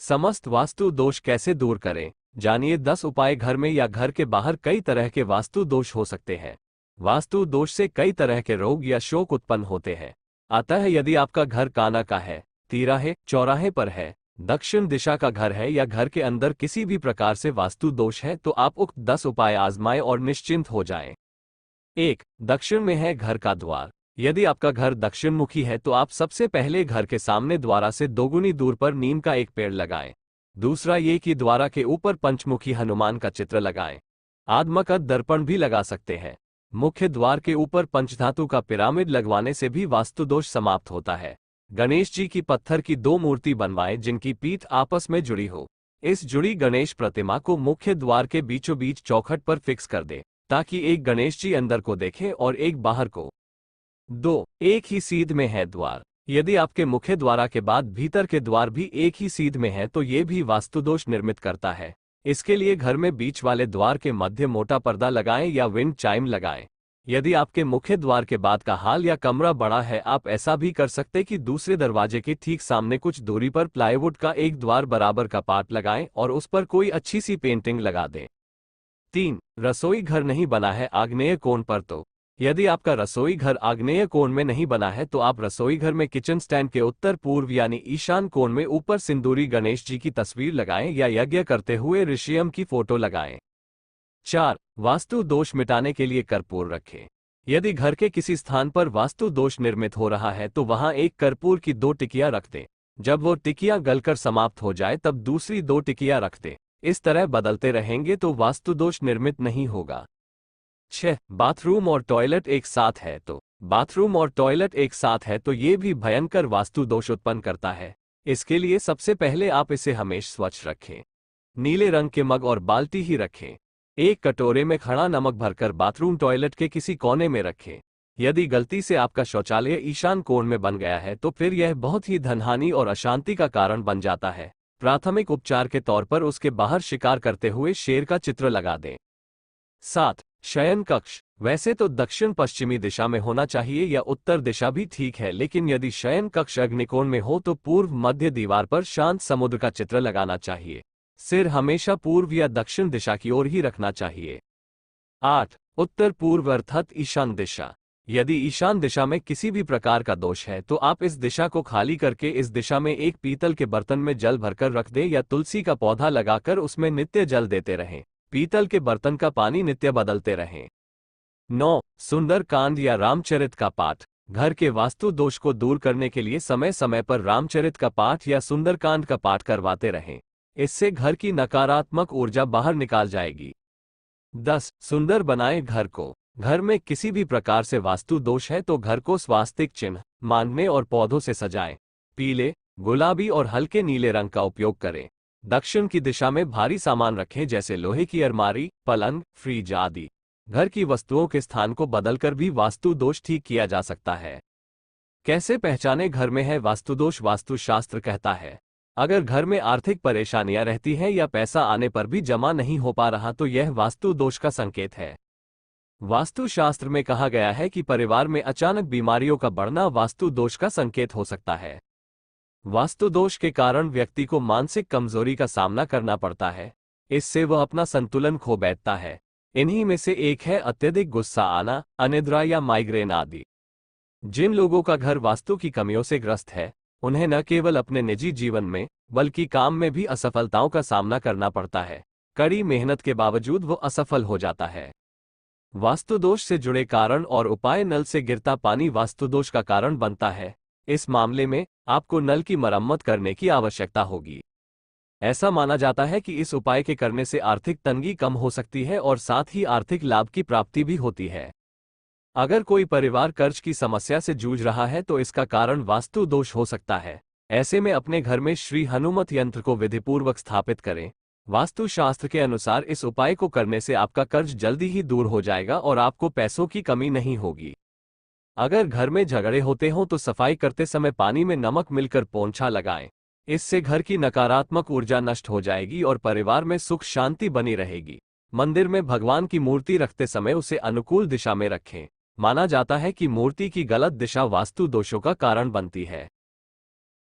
समस्त वास्तु दोष कैसे दूर करें, जानिए 10 उपाय। घर में या घर के बाहर कई तरह के वास्तु दोष हो सकते हैं। वास्तु दोष से कई तरह के रोग या शोक उत्पन्न होते हैं। अतः यदि आपका घर काना का है, तिराहे चौराहे पर है, दक्षिण दिशा का घर है या घर के अंदर किसी भी प्रकार से वास्तु दोष है तो आप उक्त 10 उपाय आजमाएं और निश्चिंत हो जाएं। 1. दक्षिण में है घर का द्वार। यदि आपका घर दक्षिण मुखी है तो आप सबसे पहले घर के सामने द्वारा से दोगुनी दूर पर नीम का एक पेड़ लगाएं। दूसरा ये कि द्वारा के ऊपर पंचमुखी हनुमान का चित्र लगाएं। आदमकद दर्पण भी लगा सकते हैं। मुख्य द्वार के ऊपर पंचधातु का पिरामिड लगवाने से भी वास्तु दोष समाप्त होता है। गणेश जी की पत्थर की 2 मूर्ति बनवाएं जिनकी पीठ आपस में जुड़ी हो। इस जुड़ी गणेश प्रतिमा को मुख्य द्वार के बीचों बीच चौखट पर फिक्स कर दें ताकि एक गणेश जी अंदर को देखें और एक बाहर को। 2. एक ही सीध में है द्वार। यदि आपके मुख्य द्वारा के बाद भीतर के द्वार भी एक ही सीध में है तो ये भी वास्तुदोष निर्मित करता है। इसके लिए घर में बीच वाले द्वार के मध्य मोटा पर्दा लगाएं या विंड चाइम लगाएं। यदि आपके मुख्य द्वार के बाद का हाल या कमरा बड़ा है, आप ऐसा भी कर सकते कि दूसरे दरवाजे के ठीक सामने कुछ दूरी पर प्लाईवुड का एक द्वार बराबर का पार्ट लगाएं और उस पर कोई अच्छी सी पेंटिंग लगा दें। 3. रसोई घर नहीं बना है आग्नेय कोण पर तो यदि आपका रसोई घर आग्नेय कोण में नहीं बना है तो आप रसोई घर में किचन स्टैंड के उत्तर पूर्व यानी ईशान कोण में ऊपर सिंदूरी गणेश जी की तस्वीर लगाएं या यज्ञ करते हुए ऋषियम की फोटो लगाएं। 4. वास्तु दोष मिटाने के लिए कर्पूर रखें। यदि घर के किसी स्थान पर वास्तु दोष निर्मित हो रहा है तो वहां एक कर्पूर की 2 टिकियां रख दें। जब वो टिकियां गलकर समाप्त हो जाए तब दूसरी 2 टिकियां रख दें। इस तरह बदलते रहेंगे तो वास्तु दोष निर्मित नहीं होगा। 6. बाथरूम और टॉयलेट एक साथ है तो बाथरूम और टॉयलेट एक साथ है तो ये भी भयंकर वास्तु दोष उत्पन्न करता है। इसके लिए सबसे पहले आप इसे हमेशा स्वच्छ रखें। नीले रंग के मग और बाल्टी ही रखें। एक कटोरे में खड़ा नमक भरकर बाथरूम टॉयलेट के किसी कोने में रखें। यदि गलती से आपका शौचालय ईशान कोण में बन गया है तो फिर यह बहुत ही धनहानि और अशांति का कारण बन जाता है। प्राथमिक उपचार के तौर पर उसके बाहर शिकार करते हुए शेर का चित्र लगा दें। 7. शयन कक्ष। वैसे तो दक्षिण पश्चिमी दिशा में होना चाहिए या उत्तर दिशा भी ठीक है, लेकिन यदि शयन कक्ष अग्निकोण में हो तो पूर्व मध्य दीवार पर शांत समुद्र का चित्र लगाना चाहिए। सिर हमेशा पूर्व या दक्षिण दिशा की ओर ही रखना चाहिए। 8. उत्तर पूर्व अर्थात ईशान दिशा। यदि ईशान दिशा में किसी भी प्रकार का दोष है तो आप इस दिशा को खाली करके इस दिशा में एक पीतल के बर्तन में जल भरकर रख दें या तुलसी का पौधा लगाकर उसमें नित्य जल देते रहें। पीतल के बर्तन का पानी नित्य बदलते रहें। 9. सुंदर कांड या रामचरित का पाठ। घर के वास्तु दोष को दूर करने के लिए समय समय पर रामचरित का पाठ या सुंदरकांड का पाठ करवाते रहें। इससे घर की नकारात्मक ऊर्जा बाहर निकाल जाएगी। 10. सुंदर बनाएं घर को। घर में किसी भी प्रकार से वास्तु दोष है तो घर को स्वास्तिक चिन्ह, मांगने और पौधों से सजाएं। पीले, गुलाबी और हल्के नीले रंग का उपयोग करें। दक्षिण की दिशा में भारी सामान रखें जैसे लोहे की अलमारी, पलंग, फ्रिज आदि। घर की वस्तुओं के स्थान को बदलकर भी वास्तु दोष ठीक किया जा सकता है। कैसे पहचाने घर में है वास्तु दोष? वास्तुशास्त्र कहता है अगर घर में आर्थिक परेशानियां रहती हैं या पैसा आने पर भी जमा नहीं हो पा रहा तो यह वास्तु दोष का संकेत है। वास्तुशास्त्र में कहा गया है कि परिवार में अचानक बीमारियों का बढ़ना वास्तु दोष का संकेत हो सकता है। वास्तु दोष के कारण व्यक्ति को मानसिक कमजोरी का सामना करना पड़ता है। इससे वह अपना संतुलन खो बैठता है। इन्हीं में से एक है अत्यधिक गुस्सा आना, अनिद्रा या माइग्रेन आदि। जिन लोगों का घर वास्तु की कमियों से ग्रस्त है उन्हें न केवल अपने निजी जीवन में बल्कि काम में भी असफलताओं का सामना करना पड़ता है। कड़ी मेहनत के बावजूद वो असफल हो जाता है। वास्तु दोष से जुड़े कारण और उपाय। नल से गिरता पानी वास्तु दोष का कारण बनता है। इस मामले में आपको नल की मरम्मत करने की आवश्यकता होगी। ऐसा माना जाता है कि इस उपाय के करने से आर्थिक तंगी कम हो सकती है और साथ ही आर्थिक लाभ की प्राप्ति भी होती है। अगर कोई परिवार कर्ज की समस्या से जूझ रहा है तो इसका कारण वास्तु दोष हो सकता है। ऐसे में अपने घर में श्री हनुमत यंत्र को विधिपूर्वक स्थापित करें। वास्तुशास्त्र के अनुसार इस उपाय को करने से आपका कर्ज जल्दी ही दूर हो जाएगा और आपको पैसों की कमी नहीं होगी। अगर घर में झगड़े होते हों तो सफाई करते समय पानी में नमक मिलकर पोंछा लगाएं। इससे घर की नकारात्मक ऊर्जा नष्ट हो जाएगी और परिवार में सुख शांति बनी रहेगी। मंदिर में भगवान की मूर्ति रखते समय उसे अनुकूल दिशा में रखें। माना जाता है कि मूर्ति की गलत दिशा वास्तु दोषों का कारण बनती है।